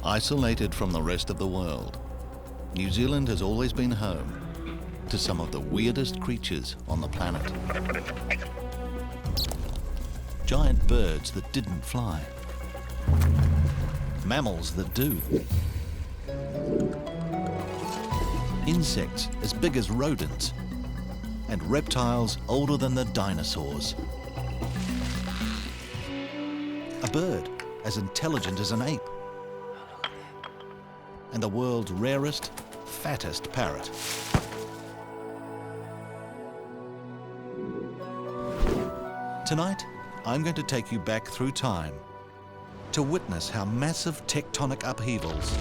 Isolated from the rest of the world, New Zealand has always been home to some of the weirdest creatures on the planet. Giant birds that didn't fly. Mammals that do. Insects as big as rodents. And reptiles older than the dinosaurs. A bird as intelligent as an ape. And the world's rarest, fattest parrot. Tonight, I'm going to take you back through time to witness how massive tectonic upheavals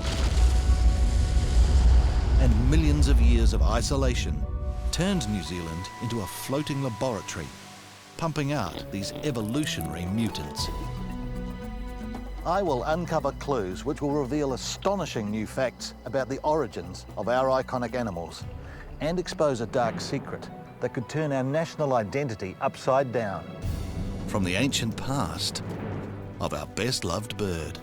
and millions of years of isolation turned New Zealand into a floating laboratory, pumping out these evolutionary mutants. I will uncover clues which will reveal astonishing new facts about the origins of our iconic animals and expose a dark secret that could turn our national identity upside down. From the ancient past of our best-loved bird.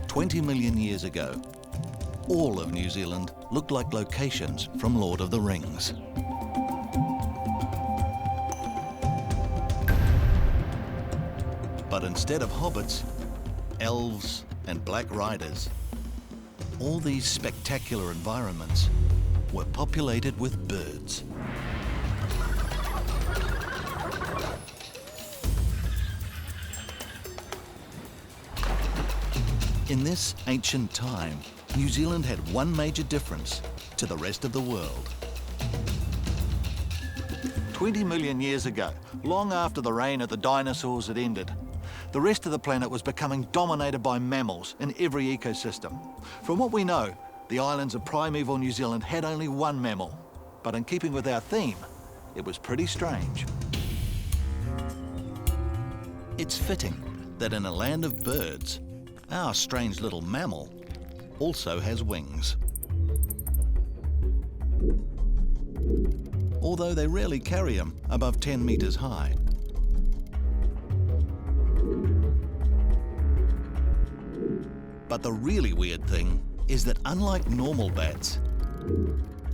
"20 million years ago, all of New Zealand looked like locations from Lord of the Rings. But instead of hobbits, elves and black riders, all these spectacular environments were populated with birds. In this ancient time, New Zealand had one major difference to the rest of the world. 20 million years ago, long after the reign of the dinosaurs had ended, the rest of the planet was becoming dominated by mammals in every ecosystem. From what we know, the islands of primeval New Zealand had only one mammal, but in keeping with our theme, it was pretty strange. It's fitting that in a land of birds, our strange little mammal also has wings. Although they rarely carry them above 10 meters high. But the really weird thing is that unlike normal bats,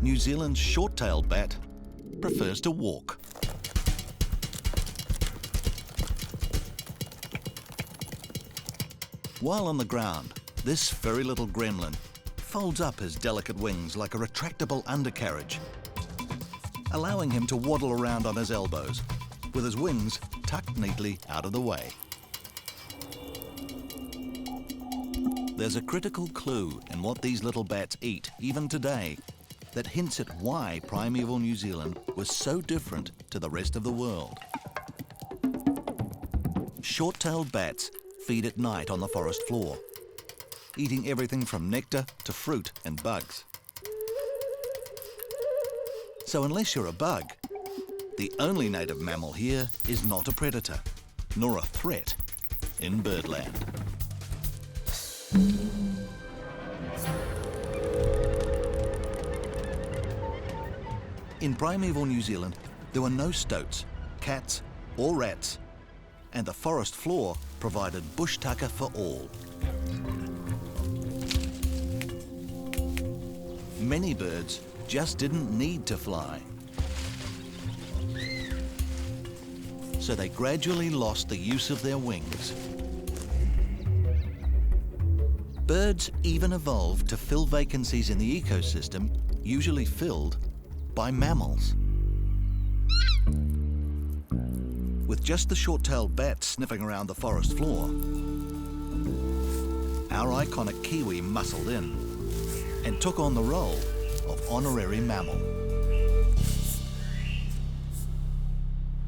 New Zealand's short-tailed bat prefers to walk. While on the ground, this furry little gremlin folds up his delicate wings like a retractable undercarriage, allowing him to waddle around on his elbows, with his wings tucked neatly out of the way. There's a critical clue in what these little bats eat, even today, that hints at why primeval New Zealand was so different to the rest of the world. Short-tailed bats feed at night on the forest floor, eating everything from nectar to fruit and bugs. So unless you're a bug, the only native mammal here is not a predator, nor a threat in birdland. In primeval New Zealand, there were no stoats, cats or rats, and the forest floor provided bush tucker for all. Many birds just didn't need to fly. So they gradually lost the use of their wings. Birds even evolved to fill vacancies in the ecosystem usually filled by mammals. With just the short-tailed bat sniffing around the forest floor, our iconic kiwi muscled in and took on the role of honorary mammal.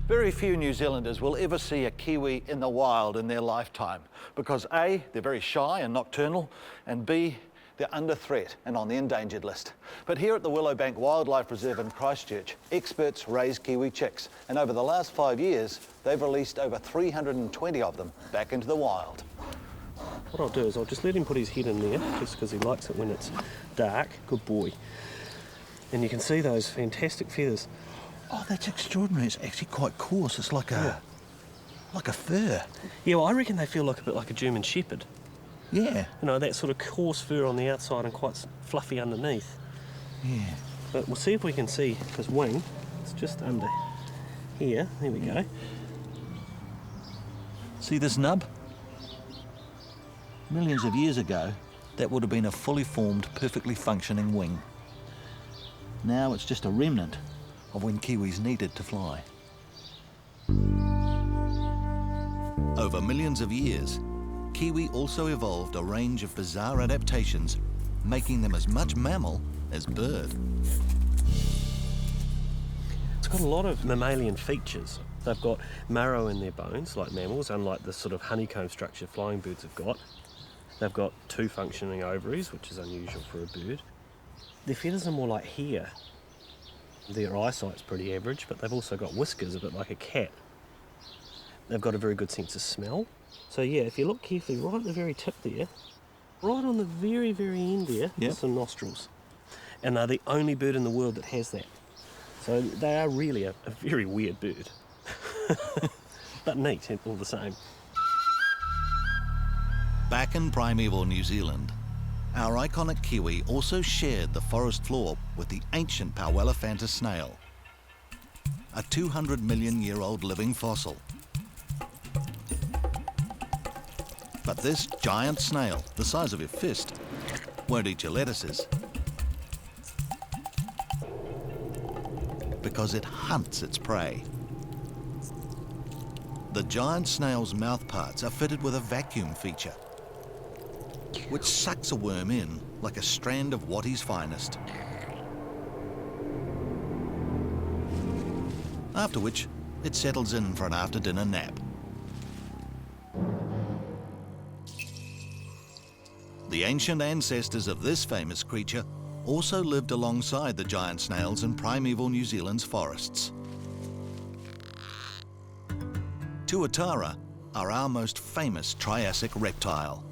Very few New Zealanders will ever see a kiwi in the wild in their lifetime because A, they're very shy and nocturnal, and B, they're under threat and on the endangered list. But here at the Willowbank Wildlife Reserve in Christchurch, experts raise kiwi chicks, and over the last 5 years, they've released over 320 of them back into the wild. What I'll do is I'll just let him put his head in there, just because he likes it when it's dark. Good boy. And you can see those fantastic feathers. Oh, that's extraordinary. It's actually quite coarse. It's like a fur. Yeah, well, I reckon they feel like a bit like a German Shepherd. Yeah. You know, that sort of coarse fur on the outside and quite fluffy underneath. Yeah. But we'll see if we can see his wing. It's just under here. There we go. See this nub? Millions of years ago, that would have been a fully formed, perfectly functioning wing. Now it's just a remnant of when kiwis needed to fly. Over millions of years, kiwi also evolved a range of bizarre adaptations, making them as much mammal as bird. It's got a lot of mammalian features. They've got marrow in their bones, like mammals, unlike the sort of honeycomb structure flying birds have got. They've got 2 functioning ovaries, which is unusual for a bird. Their feathers are more like hair. Their eyesight's pretty average, but they've also got whiskers, a bit like a cat. They've got a very good sense of smell. So yeah, if you look carefully, right at the very tip there, right on the very, very end there, there's some nostrils. And they're the only bird in the world that has that. So they are really a very weird bird. But neat all the same. Back in primeval New Zealand, our iconic kiwi also shared the forest floor with the ancient Pauwelaphantus snail, a 200 million year old living fossil. But this giant snail, the size of your fist, won't eat your lettuces because it hunts its prey. The giant snail's mouth parts are fitted with a vacuum feature, which sucks a worm in like a strand of Watty's finest. After which, it settles in for an after-dinner nap. The ancient ancestors of this famous creature also lived alongside the giant snails in primeval New Zealand's forests. Tuatara are our most famous Triassic reptile.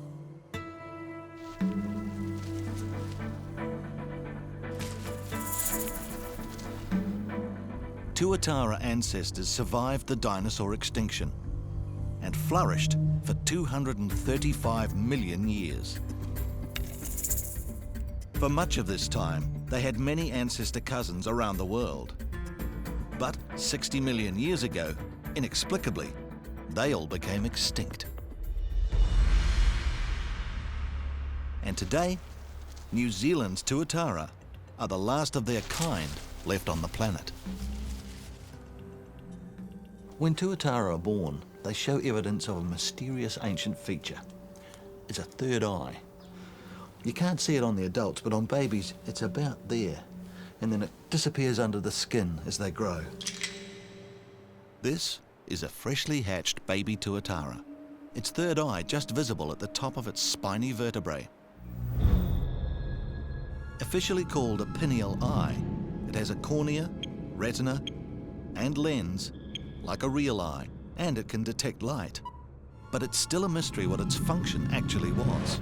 Tuatara ancestors survived the dinosaur extinction and flourished for 235 million years. For much of this time, they had many ancestor cousins around the world. But 60 million years ago, inexplicably, they all became extinct. And today, New Zealand's Tuatara are the last of their kind left on the planet. When Tuatara are born, they show evidence of a mysterious ancient feature. It's a third eye. You can't see it on the adults, but on babies, it's about there, and then it disappears under the skin as they grow. This is a freshly hatched baby Tuatara. Its third eye just visible at the top of its spiny vertebrae. Officially called a pineal eye, it has a cornea, retina, and lens like a real eye, and it can detect light. But it's still a mystery what its function actually was.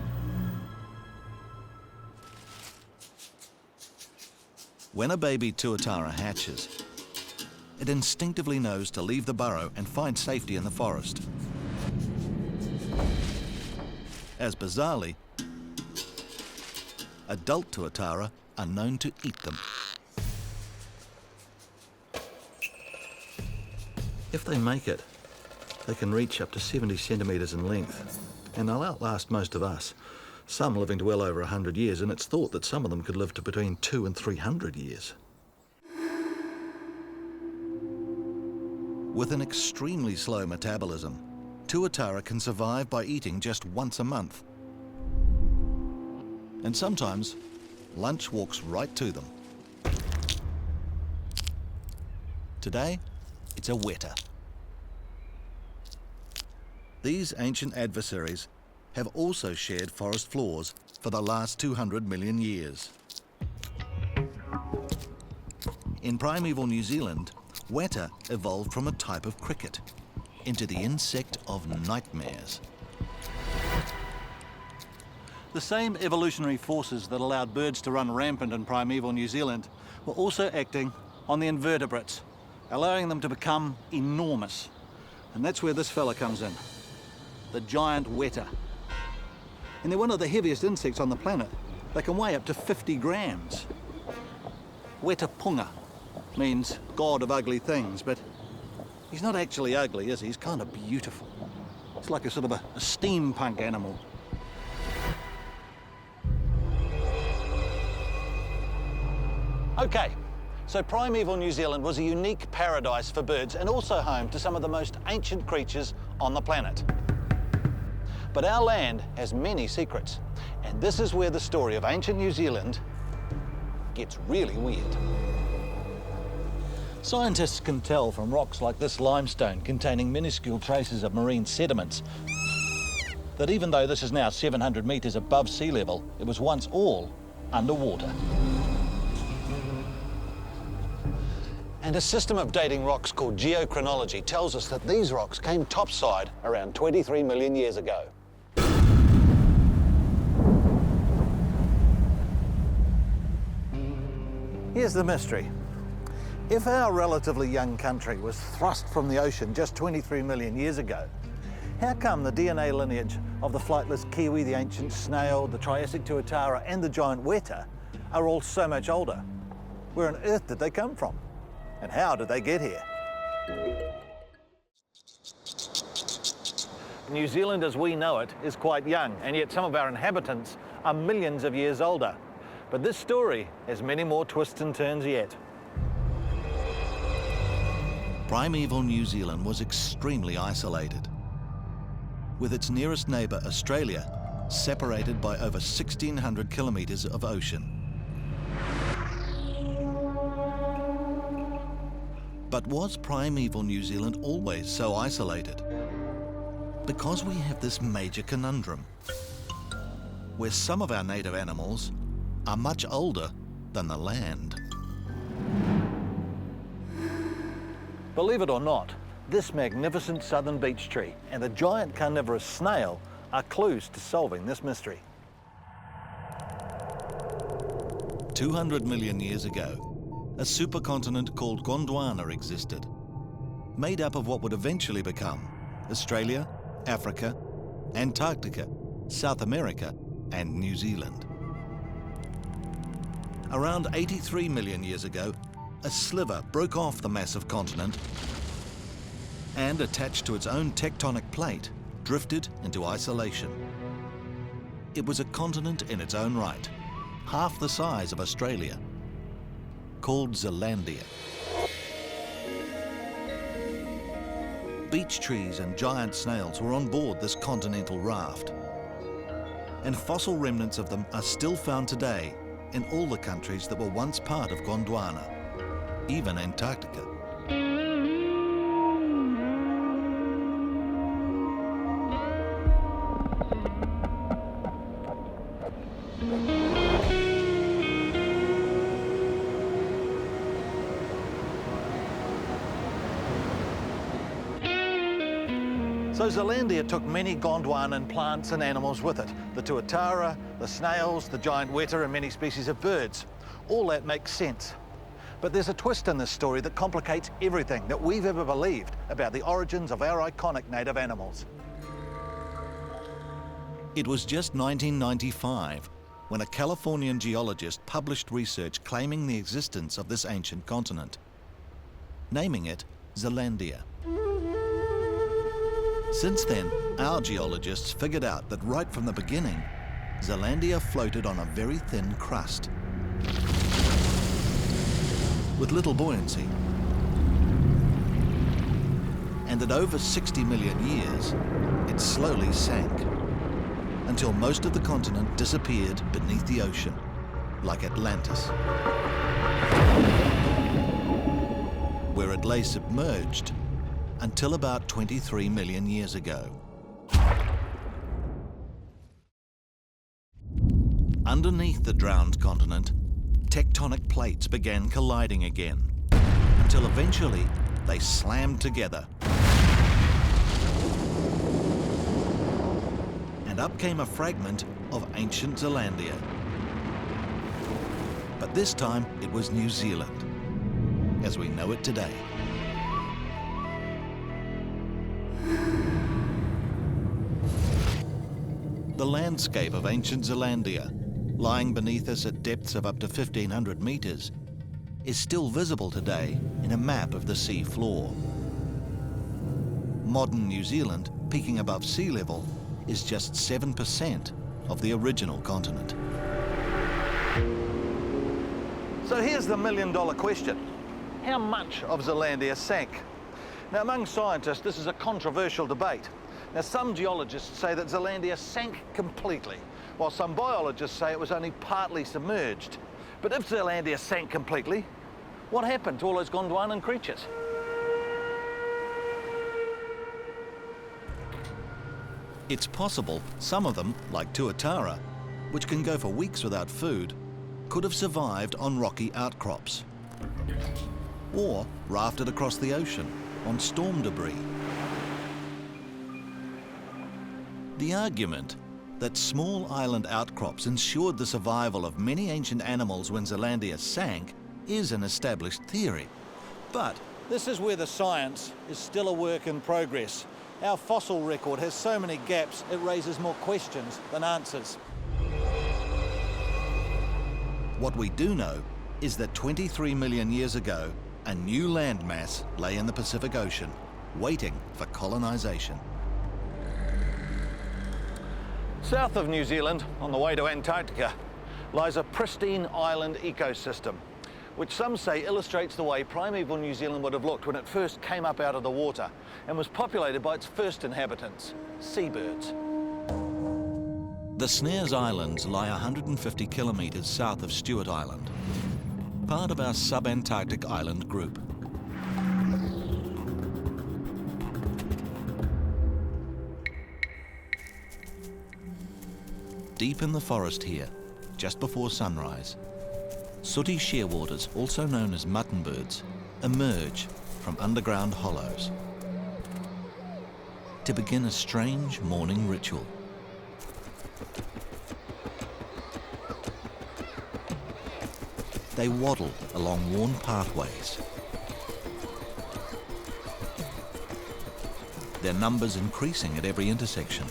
When a baby Tuatara hatches, it instinctively knows to leave the burrow and find safety in the forest. As bizarrely, adult Tuatara are known to eat them. If they make it, they can reach up to 70 centimetres in length, and they'll outlast most of us, some living to well over 100 years, and it's thought that some of them could live to between 200 and 300 years. With an extremely slow metabolism, Tuatara can survive by eating just once a month. And sometimes, lunch walks right to them. Today, it's a weta. These ancient adversaries have also shared forest floors for the last 200 million years. In primeval New Zealand, weta evolved from a type of cricket into the insect of nightmares. The same evolutionary forces that allowed birds to run rampant in primeval New Zealand were also acting on the invertebrates, allowing them to become enormous. And that's where this fella comes in, the giant weta. And they're one of the heaviest insects on the planet. They can weigh up to 50 grams. Weta punga means god of ugly things, but he's not actually ugly, is he? He's kind of beautiful. It's like a sort of a steampunk animal. Okay, so primeval New Zealand was a unique paradise for birds and also home to some of the most ancient creatures on the planet. But our land has many secrets, and this is where the story of ancient New Zealand gets really weird. Scientists can tell from rocks like this limestone containing minuscule traces of marine sediments that even though this is now 700 metres above sea level, it was once all underwater. And a system of dating rocks called geochronology tells us that these rocks came topside around 23 million years ago. Here's the mystery. If our relatively young country was thrust from the ocean just 23 million years ago, how come the DNA lineage of the flightless kiwi, the ancient snail, the Triassic tuatara and the giant weta are all so much older? Where on earth did they come from? And how did they get here? New Zealand as we know it is quite young, and yet some of our inhabitants are millions of years older. But this story has many more twists and turns yet. Primeval New Zealand was extremely isolated, with its nearest neighbour, Australia, separated by over 1,600 kilometres of ocean. But was primeval New Zealand always so isolated? Because we have this major conundrum, where some of our native animals are much older than the land. Believe it or not, this magnificent southern beech tree and the giant carnivorous snail are clues to solving this mystery. 200 million years ago, a supercontinent called Gondwana existed, made up of what would eventually become Australia, Africa, Antarctica, South America, and New Zealand. Around 83 million years ago, a sliver broke off the massive continent and, attached to its own tectonic plate, drifted into isolation. It was a continent in its own right, half the size of Australia, called Zealandia. Beech trees and giant snails were on board this continental raft, and fossil remnants of them are still found today in all the countries that were once part of Gondwana, even Antarctica. So Zealandia took many Gondwanan plants and animals with it. The tuatara, the snails, the giant weta and many species of birds. All that makes sense. But there's a twist in this story that complicates everything that we've ever believed about the origins of our iconic native animals. It was just 1995 when a Californian geologist published research claiming the existence of this ancient continent, naming it Zealandia. Since then, our geologists figured out that right from the beginning, Zealandia floated on a very thin crust, with little buoyancy, and that over 60 million years, it slowly sank, until most of the continent disappeared beneath the ocean, like Atlantis, where it lay submerged until about 23 million years ago. Underneath the drowned continent, tectonic plates began colliding again, until eventually they slammed together. And up came a fragment of ancient Zealandia. But this time it was New Zealand, as we know it today. The landscape of ancient Zealandia, lying beneath us at depths of up to 1,500 metres, is still visible today in a map of the sea floor. Modern New Zealand, peaking above sea level, is just 7% of the original continent. So here's the million-dollar question. How much of Zealandia sank? Now, among scientists, this is a controversial debate. Now, some geologists say that Zealandia sank completely, while some biologists say it was only partly submerged. But if Zealandia sank completely, what happened to all those Gondwanan creatures? It's possible some of them, like Tuatara, which can go for weeks without food, could have survived on rocky outcrops, or rafted across the ocean on storm debris. The argument that small island outcrops ensured the survival of many ancient animals when Zealandia sank is an established theory. But this is where the science is still a work in progress. Our fossil record has so many gaps, it raises more questions than answers. What we do know is that 23 million years ago, a new landmass lay in the Pacific Ocean, waiting for colonisation. South of New Zealand, on the way to Antarctica, lies a pristine island ecosystem, which some say illustrates the way primeval New Zealand would have looked when it first came up out of the water and was populated by its first inhabitants, seabirds. The Snares Islands lie 150 kilometres south of Stewart Island, part of our sub-Antarctic island group. Deep in the forest here, just before sunrise, sooty shearwaters, also known as muttonbirds, emerge from underground hollows to begin a strange morning ritual. They waddle along worn pathways, their numbers increasing at every intersection.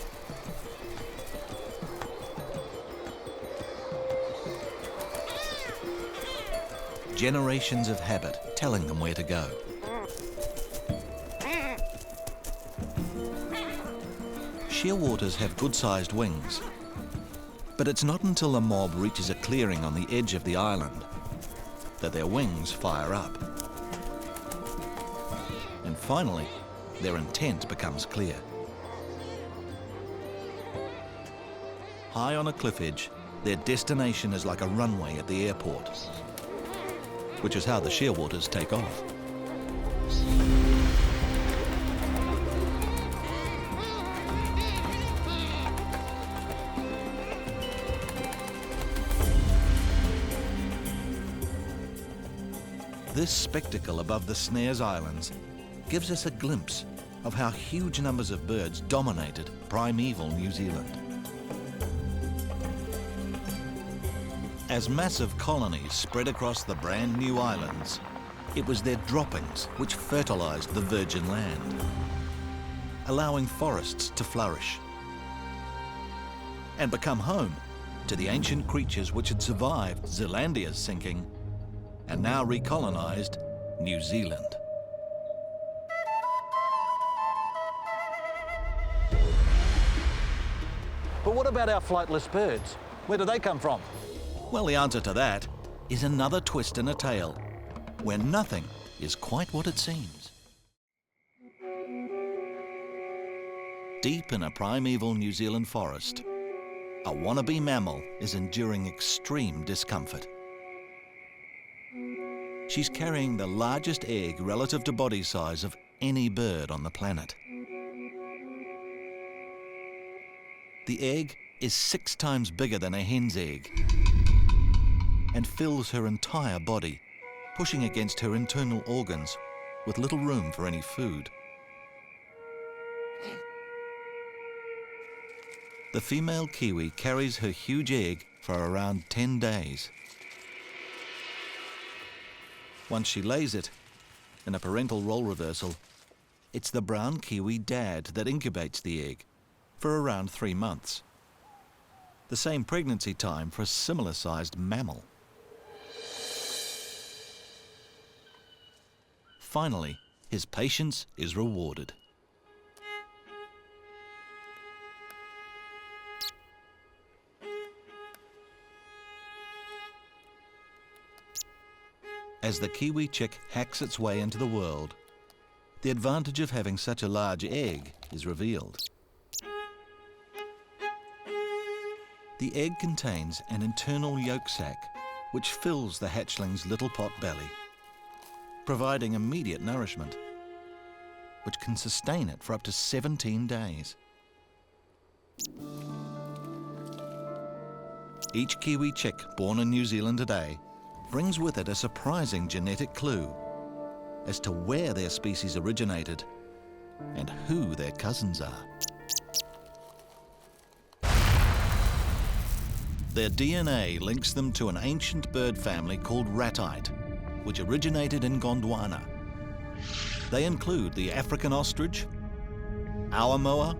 Generations of habit telling them where to go. Shearwaters have good-sized wings, but it's not until the mob reaches a clearing on the edge of the island that their wings fire up. And finally, their intent becomes clear. High on a cliff edge, their destination is like a runway at the airport, which is how the shearwaters take off. This spectacle above the Snares Islands gives us a glimpse of how huge numbers of birds dominated primeval New Zealand. As massive colonies spread across the brand new islands, it was their droppings which fertilized the virgin land, allowing forests to flourish and become home to the ancient creatures which had survived Zealandia's sinking and now recolonized New Zealand. But what about our flightless birds? Where do they come from? Well, the answer to that is another twist in a tale, where nothing is quite what it seems. Deep in a primeval New Zealand forest, a wannabe mammal is enduring extreme discomfort. She's carrying the largest egg relative to body size of any bird on the planet. The egg is 6 times bigger than a hen's egg and fills her entire body, pushing against her internal organs with little room for any food. The female kiwi carries her huge egg for around 10 days. Once she lays it, in a parental role reversal, it's the brown kiwi dad that incubates the egg for around 3 months. The same pregnancy time for a similar-sized mammal. Finally, his patience is rewarded. As the kiwi chick hacks its way into the world, the advantage of having such a large egg is revealed. The egg contains an internal yolk sac which fills the hatchling's little pot belly, providing immediate nourishment, which can sustain it for up to 17 days. Each kiwi chick born in New Zealand today brings with it a surprising genetic clue as to where their species originated and who their cousins are. Their DNA links them to an ancient bird family called ratite, which originated in Gondwana. They include the African ostrich, our moa,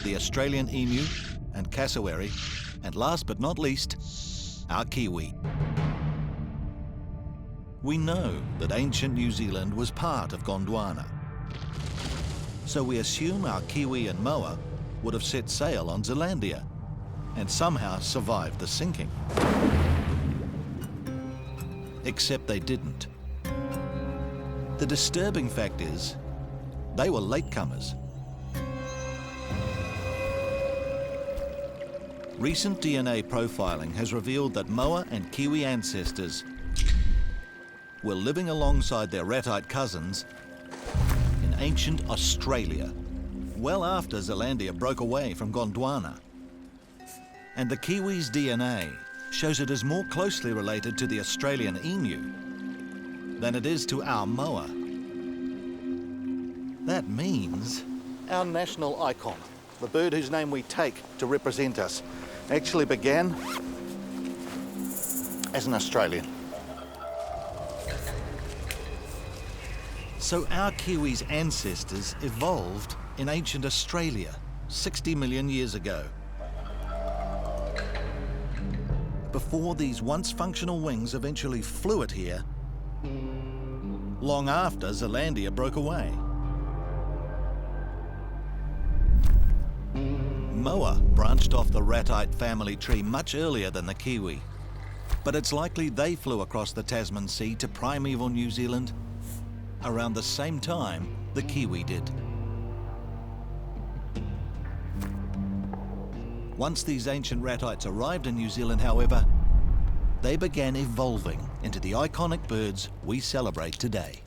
the Australian emu and cassowary, and last but not least, our kiwi. We know that ancient New Zealand was part of Gondwana, so we assume our kiwi and moa would have set sail on Zealandia and somehow survived the sinking. Except they didn't. The disturbing fact is, they were latecomers. Recent DNA profiling has revealed that moa and kiwi ancestors were living alongside their ratite cousins in ancient Australia, well after Zealandia broke away from Gondwana. And the kiwi's DNA shows it is more closely related to the Australian emu than it is to our moa. That means our national icon, the bird whose name we take to represent us, actually began as an Australian. So our kiwi's ancestors evolved in ancient Australia 60 million years ago. Before these once functional wings eventually flew it here, long after Zealandia broke away. Moa branched off the ratite family tree much earlier than the kiwi, but it's likely they flew across the Tasman Sea to primeval New Zealand around the same time the kiwi did. Once these ancient ratites arrived in New Zealand, however, they began evolving into the iconic birds we celebrate today.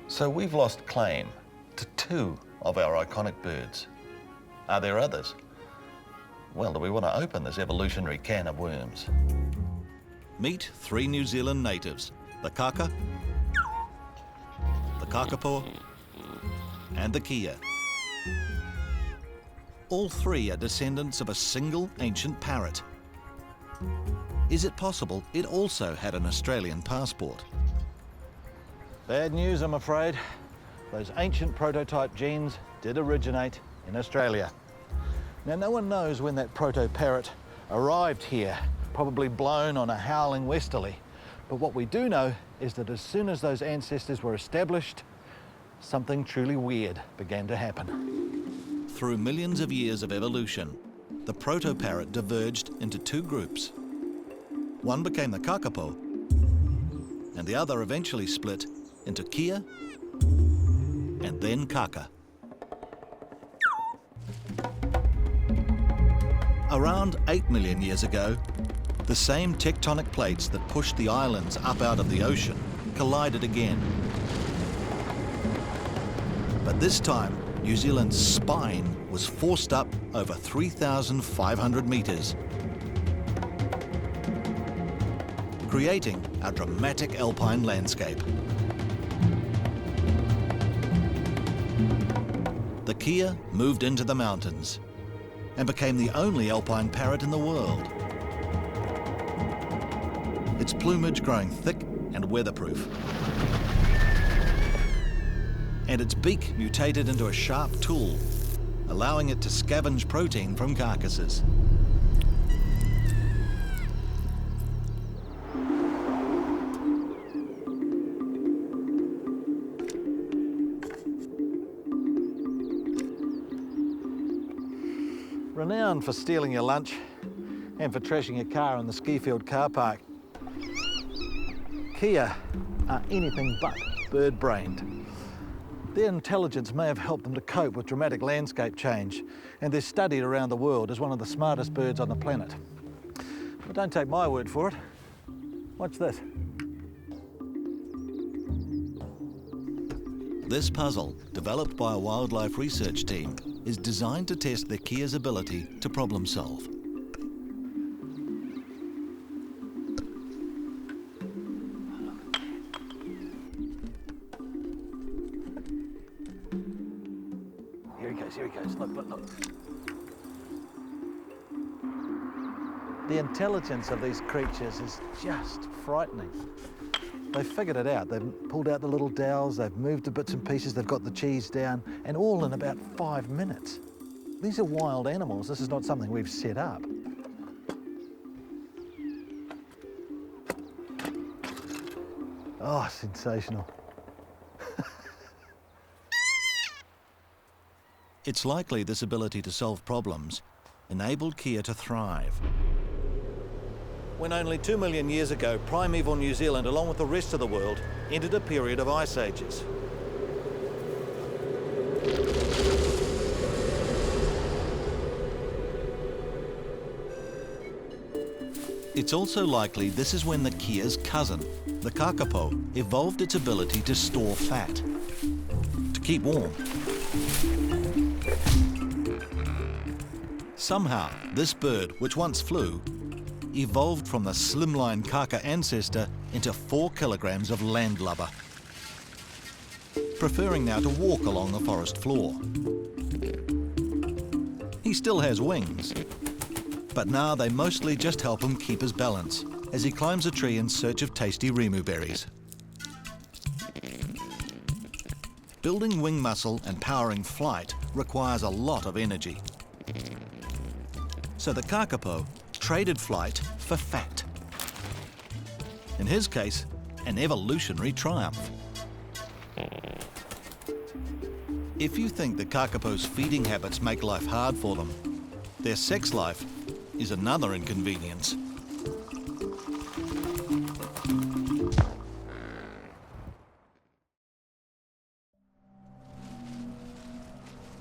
So we've lost claim to 2 of our iconic birds. Are there others? Well, do we want to open this evolutionary can of worms? Meet 3 New Zealand natives, the kaka, the kakapo, and the kia. All 3 are descendants of a single ancient parrot. Is it possible it also had an Australian passport? Bad news, I'm afraid. Those ancient prototype genes did originate in Australia. Now, no one knows when that proto-parrot arrived here, probably blown on a howling westerly. But what we do know is that as soon as those ancestors were established, something truly weird began to happen. Through millions of years of evolution, the proto-parrot diverged into 2 groups. One became the kakapo, and the other eventually split into kia and then kaka. Around 8 million years ago, the same tectonic plates that pushed the islands up out of the ocean collided again. But this time, New Zealand's spine was forced up over 3,500 metres, creating a dramatic alpine landscape. The kia moved into the mountains, and became the only alpine parrot in the world. Its plumage growing thick and weatherproof. And its beak mutated into a sharp tool, allowing it to scavenge protein from carcasses. Renowned for stealing your lunch and for trashing your car in the ski-field car park, Kia are anything but bird-brained. Their intelligence may have helped them to cope with dramatic landscape change, and they're studied around the world as one of the smartest birds on the planet. But don't take my word for it. Watch this. This puzzle, developed by a wildlife research team, is designed to test the Kia's ability to problem solve. Here he goes, look, look, look. The intelligence of these creatures is just frightening. They've figured it out. They've pulled out the little dowels, they've moved the bits and pieces, they've got the cheese down, and all in about 5 minutes. These are wild animals. This is not something we've set up. Oh, sensational. It's likely this ability to solve problems enabled Kia to thrive. When only 2 million years ago, primeval New Zealand, along with the rest of the world, entered a period of ice ages. It's also likely this is when the Kia's cousin, the kakapo, evolved its ability to store fat, to keep warm. Somehow, this bird, which once flew, evolved from the slimline kaka ancestor into 4 kilograms of landlubber, preferring now to walk along the forest floor. He still has wings, but now they mostly just help him keep his balance as he climbs a tree in search of tasty rimu berries. Building wing muscle and powering flight requires a lot of energy. So the kakapo traded flight for fat. In his case, an evolutionary triumph. If you think the kakapo's feeding habits make life hard for them, their sex life is another inconvenience.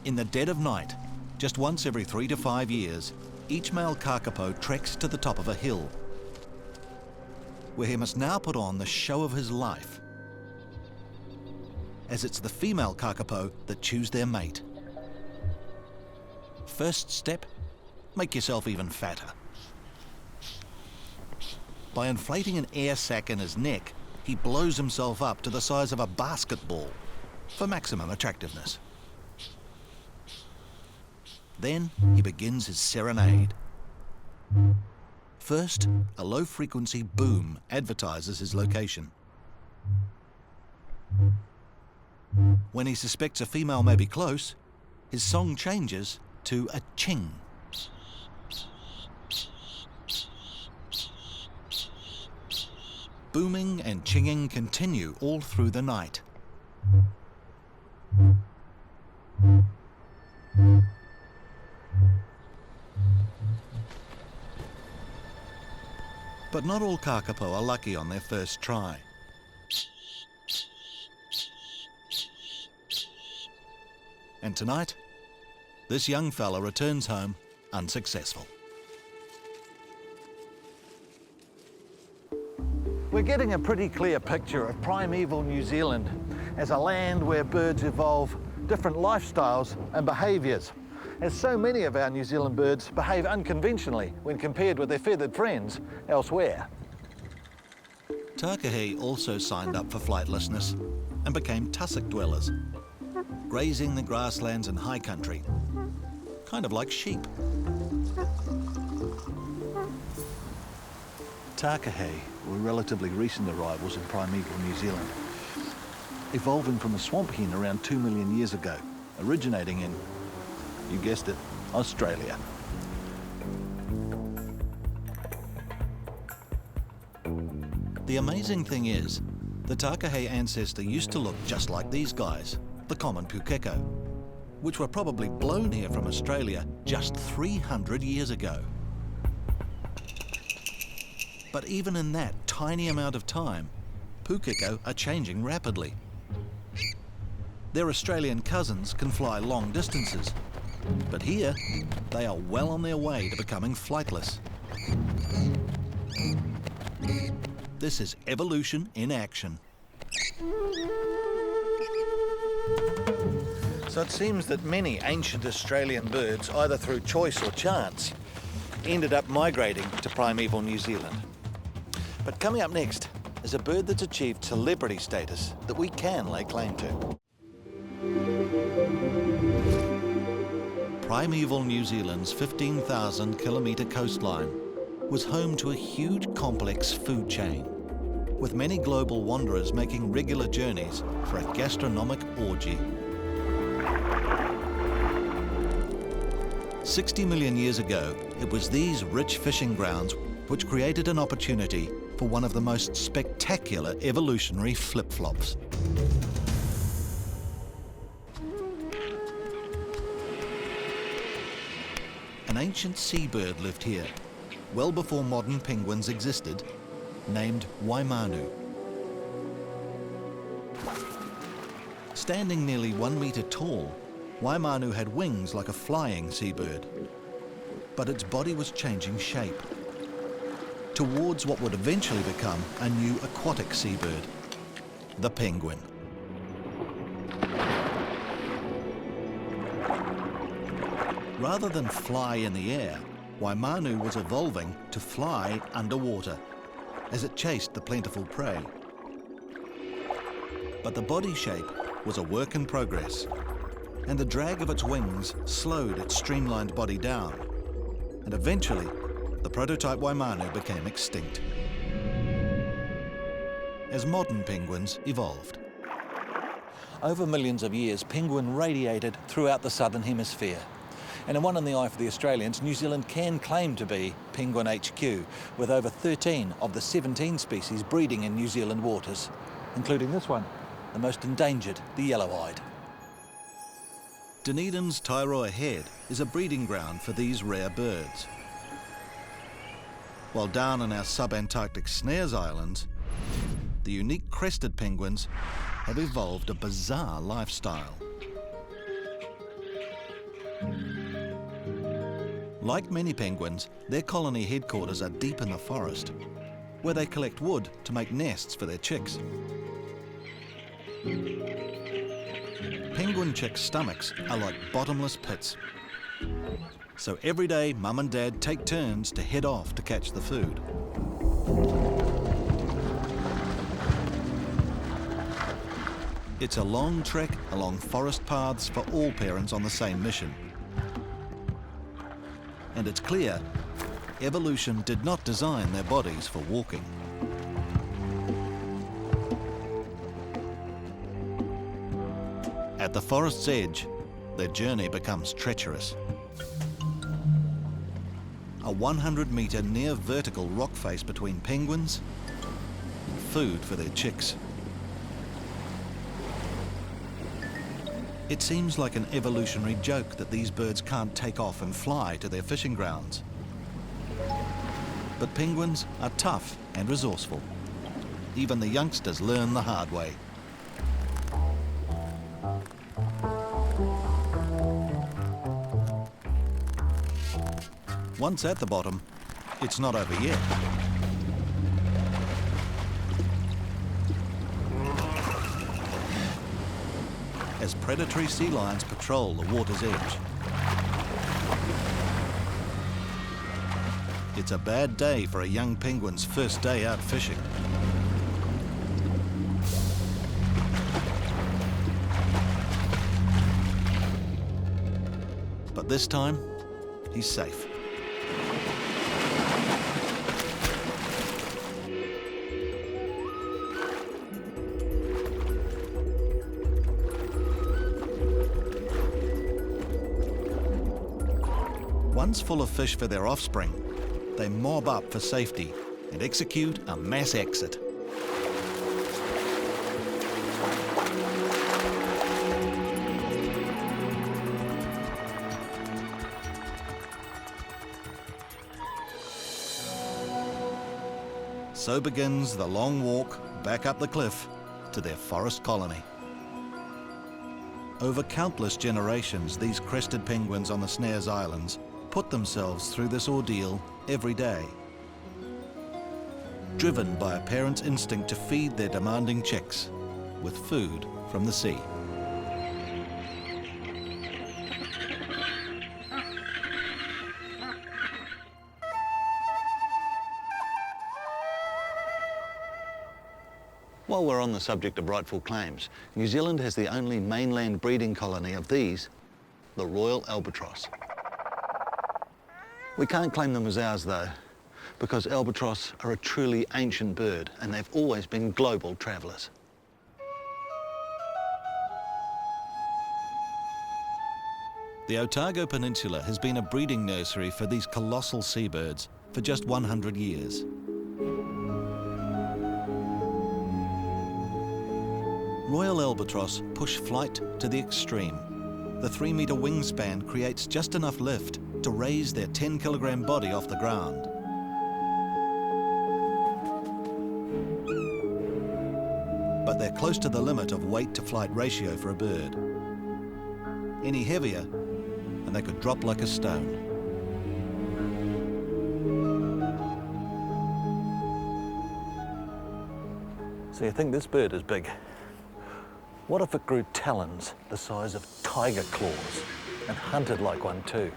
In the dead of night, just once every 3 to 5 years, each male kakapo treks to the top of a hill, where he must now put on the show of his life, as it's the female kakapo that choose their mate. First step, make yourself even fatter. By inflating an air sac in his neck, he blows himself up to the size of a basketball for maximum attractiveness. Then he begins his serenade. First, a low-frequency boom advertises his location. When he suspects a female may be close, his song changes to a ching. Booming and chinging continue all through the night. But not all kakapo are lucky on their first try. And tonight, this young fella returns home unsuccessful. We're getting a pretty clear picture of primeval New Zealand as a land where birds evolve different lifestyles and behaviours, as so many of our New Zealand birds behave unconventionally when compared with their feathered friends elsewhere. Takahe also signed up for flightlessness and became tussock dwellers, grazing the grasslands and high country, kind of like sheep. Takahe were relatively recent arrivals in primeval New Zealand, evolving from a swamp hen around 2 million years ago, originating in, you guessed it, Australia. The amazing thing is, the Takahe ancestor used to look just like these guys, the common pukeko, which were probably blown here from Australia just 300 years ago. But even in that tiny amount of time, pukeko are changing rapidly. Their Australian cousins can fly long distances, but here they are well on their way to becoming flightless. This is evolution in action. So it seems that many ancient Australian birds, either through choice or chance, ended up migrating to primeval New Zealand. But coming up next is a bird that's achieved celebrity status that we can lay claim to. Primeval New Zealand's 15,000 kilometre coastline was home to a huge complex food chain, with many global wanderers making regular journeys for a gastronomic orgy. 60 million years ago, it was these rich fishing grounds which created an opportunity for one of the most spectacular evolutionary flip-flops. An ancient seabird lived here, well before modern penguins existed, named Waimanu. Standing nearly 1 metre tall, Waimanu had wings like a flying seabird, but its body was changing shape towards what would eventually become a new aquatic seabird, the penguin. Rather than fly in the air, Waimanu was evolving to fly underwater as it chased the plentiful prey. But the body shape was a work in progress, and the drag of its wings slowed its streamlined body down, and eventually the prototype Waimanu became extinct as modern penguins evolved. Over millions of years, penguin radiated throughout the southern hemisphere. And in one in the eye for the Australians, New Zealand can claim to be Penguin HQ, with over 13 of the 17 species breeding in New Zealand waters, including this one, the most endangered, the yellow-eyed. Dunedin's Tairoa Head is a breeding ground for these rare birds. While down in our sub-Antarctic Snares Islands, the unique crested penguins have evolved a bizarre lifestyle. Like many penguins, their colony headquarters are deep in the forest, where they collect wood to make nests for their chicks. Penguin chicks' stomachs are like bottomless pits. So every day, Mum and Dad take turns to head off to catch the food. It's a long trek along forest paths for all parents on the same mission. And it's clear, evolution did not design their bodies for walking. At the forest's edge, their journey becomes treacherous. A 100-metre near vertical rock face between penguins, and food for their chicks. It seems like an evolutionary joke that these birds can't take off and fly to their fishing grounds. But penguins are tough and resourceful. Even the youngsters learn the hard way. Once at the bottom, it's not over yet. As predatory sea lions patrol the water's edge. It's a bad day for a young penguin's first day out fishing. But this time, he's safe. Once full of fish for their offspring, they mob up for safety and execute a mass exit. So begins the long walk back up the cliff to their forest colony. Over countless generations, these crested penguins on the Snares Islands put themselves through this ordeal every day, driven by a parent's instinct to feed their demanding chicks with food from the sea. While we're on the subject of rightful claims, New Zealand has the only mainland breeding colony of these, the royal albatross. We can't claim them as ours though, because albatross are a truly ancient bird and they've always been global travellers. The Otago Peninsula has been a breeding nursery for these colossal seabirds for just 100 years. Royal albatross push flight to the extreme. The 3-metre wingspan creates just enough lift to raise their 10-kilogram body off the ground. But they're close to the limit of weight-to-flight ratio for a bird. Any heavier, and they could drop like a stone. So you think this bird is big? What if it grew talons the size of tiger claws and hunted like one too?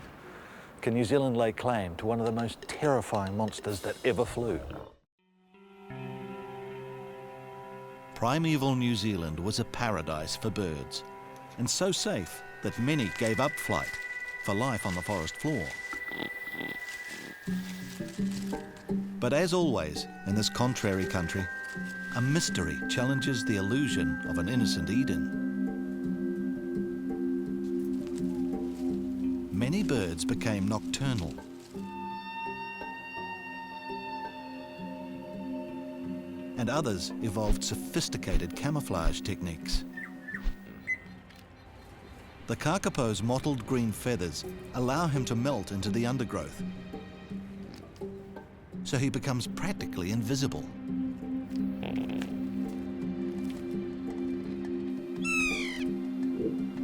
Can New Zealand lay claim to one of the most terrifying monsters that ever flew? Primeval New Zealand was a paradise for birds, and so safe that many gave up flight for life on the forest floor. But as always in this contrary country, a mystery challenges the illusion of an innocent Eden. Many birds became nocturnal. And others evolved sophisticated camouflage techniques. The kakapo's mottled green feathers allow him to melt into the undergrowth, so he becomes practically invisible.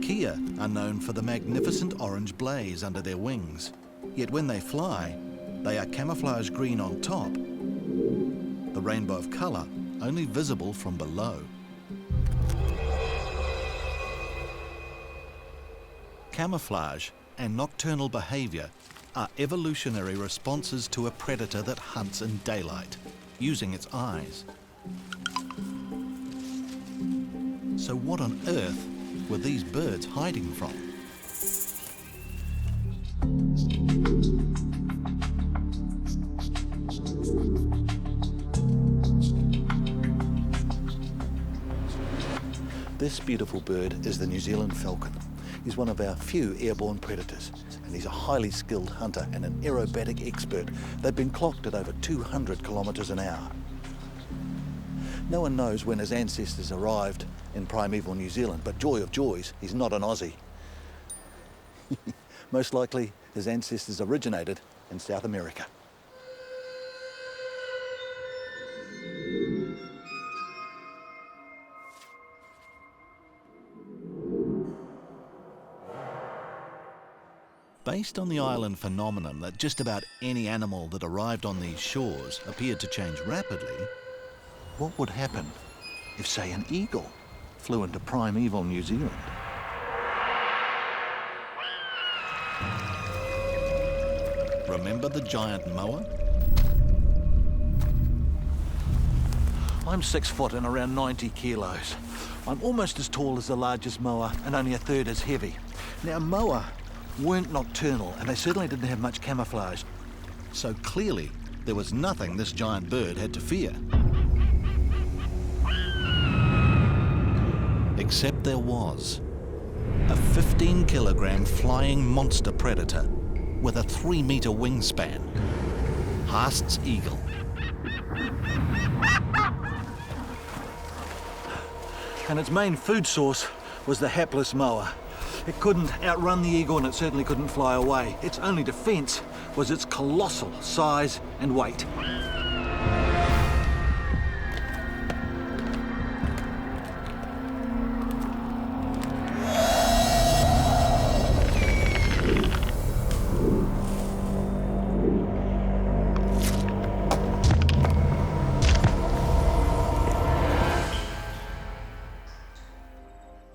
Kea are known for the magnificent orange blaze under their wings, yet when they fly, they are camouflage green on top, the rainbow of colour only visible from below. Camouflage and nocturnal behaviour are evolutionary responses to a predator that hunts in daylight, using its eyes. So what on earth were these birds hiding from? This beautiful bird is the New Zealand falcon. He's one of our few airborne predators, and he's a highly skilled hunter and an aerobatic expert. They've been clocked at over 200 kilometres an hour. No one knows when his ancestors arrived in primeval New Zealand, but joy of joys, he's not an Aussie. Most likely, his ancestors originated in South America. Based on the island phenomenon that just about any animal that arrived on these shores appeared to change rapidly, What would happen if, say, an eagle flew into primeval New Zealand? remember the giant moa? I'm 6 foot and around 90 kilos. I'm almost as tall as the largest moa and only a third as heavy. Now, moa weren't nocturnal, and they certainly didn't have much camouflage. So clearly, there was nothing this giant bird had to fear. Except there was. A 15-kilogram flying monster predator with a 3-meter wingspan. Haast's eagle. And its main food source was the hapless moa. It couldn't outrun the eagle, and it certainly couldn't fly away. Its only defense was its colossal size and weight.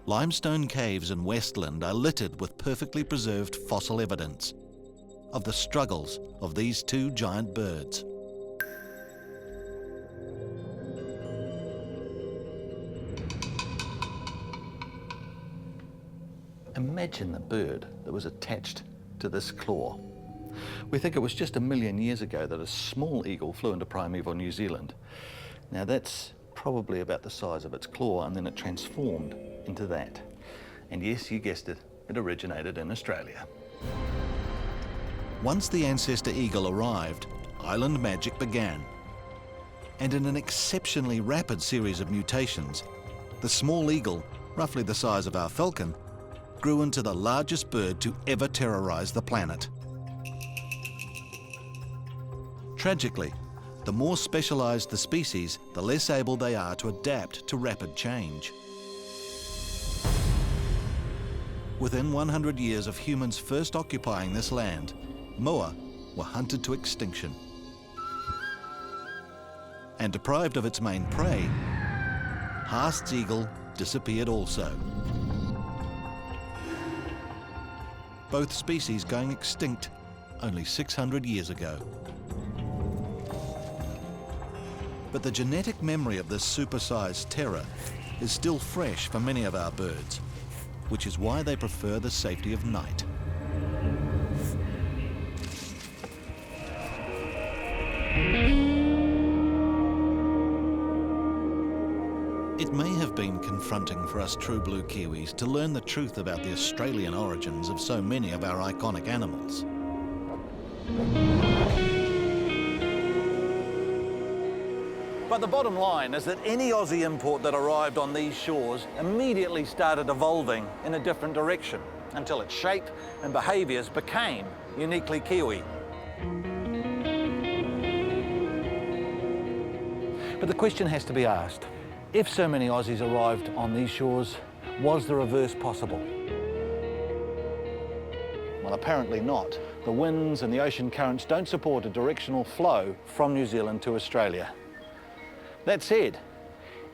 Limestone caves in Westland are littered with perfectly preserved fossil evidence of the struggles of these two giant birds. Imagine the bird that was attached to this claw. We think it was just 1 million years ago that a small eagle flew into primeval New Zealand. Now that's probably about the size of its claw, and then it transformed into that. And yes, you guessed it, it originated in Australia. Once the ancestor eagle arrived, island magic began. And in an exceptionally rapid series of mutations, the small eagle, roughly the size of our falcon, grew into the largest bird to ever terrorize the planet. Tragically, the more specialized the species, the less able they are to adapt to rapid change. Within 100 years of humans first occupying this land, moa were hunted to extinction. And deprived of its main prey, Haast's eagle disappeared also. Both species going extinct only 600 years ago. But the genetic memory of this supersized terror is still fresh for many of our birds, which is why they prefer the safety of night. It may have been confronting for us true blue Kiwis to learn the truth about the Australian origins of so many of our iconic animals. But the bottom line is that any Aussie import that arrived on these shores immediately started evolving in a different direction until its shape and behaviours became uniquely Kiwi. But the question has to be asked, if so many Aussies arrived on these shores, was the reverse possible? Well, apparently not. The winds and the ocean currents don't support a directional flow from New Zealand to Australia. That said,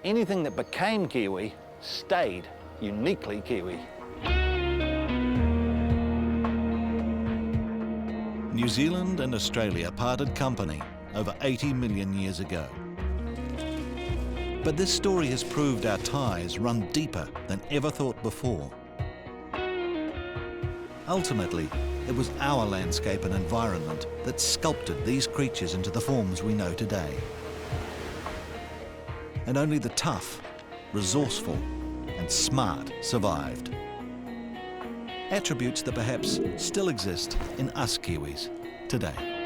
anything that became Kiwi stayed uniquely Kiwi. New Zealand and Australia parted company over 80 million years ago. But this story has proved our ties run deeper than ever thought before. Ultimately, it was our landscape and environment that sculpted these creatures into the forms we know today. And only the tough, resourceful, and smart survived. Attributes that perhaps still exist in us Kiwis today.